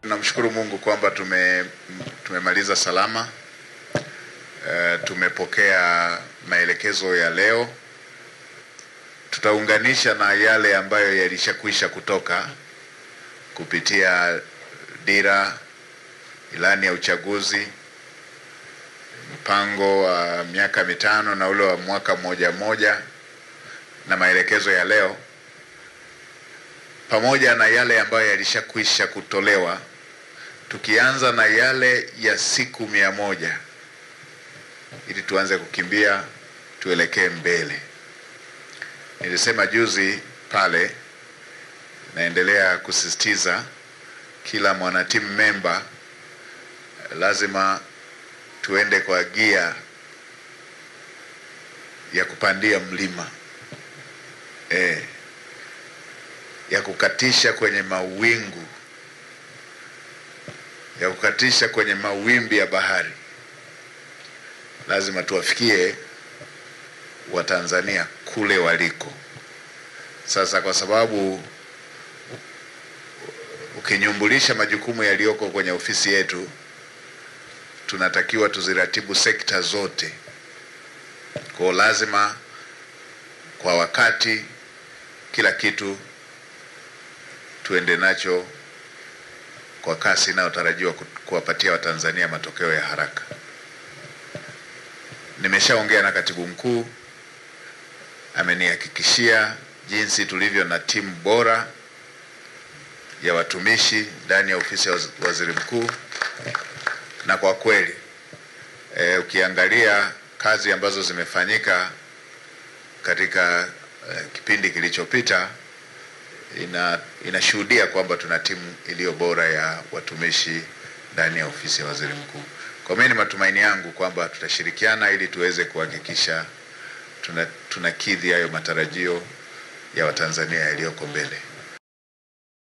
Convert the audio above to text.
Namshukuru Mungu kwamba tumemaliza salama. Tumepokea maelekezo ya leo. Tutaunganisha na yale ambayo yalishakwisha kutoka kupitia dira, ilani ya uchaguzi, mpango wa miaka mitano na ule wa mwaka mmoja na maelekezo ya leo, pamoja na yale ambayo yalishakwisha kutolewa, tukianza na yale ya siku 100 ili tuanze kukimbia tuelekee mbele. Nilisema juzi pale, naendelea kusisitiza kila mwanatimu member lazima tuende kwa gia ya kupandia mlima, ya kukatisha kwenye mawingu, ya kukatisha kwenye mawimbi ya bahari. Lazima tuwafikie Watanzania kule waliko. Sasa kwa sababu ukinyumbulisha majukumu yaliyoko kwenye ofisi yetu, tunatakiwa tuziratibu sekta zote. Kwa lazima kwa wakati kila kitu tuende nacho kwa kasi inayotarajiwa kuwapatia Watanzania matokeo ya haraka. Nimeshaongea na katibu mkuu, amenihakikishia jinsi tulivyo na timu bora ya watumishi ndani ya ofisi ya waziri mkuu, na kwa kweli ukiangalia kazi ambazo zimefanyika katika kipindi kilichopita, inashuhudia kwamba tuna timu iliyo bora ya watumishi ndani ya ofisi ya waziri mkuu. Kwa mimi ni matumaini yangu kwamba tutashirikiana ili tuweze kuhakikisha tunakidhi hayo matarajio ya Watanzania yaliyoko mbele.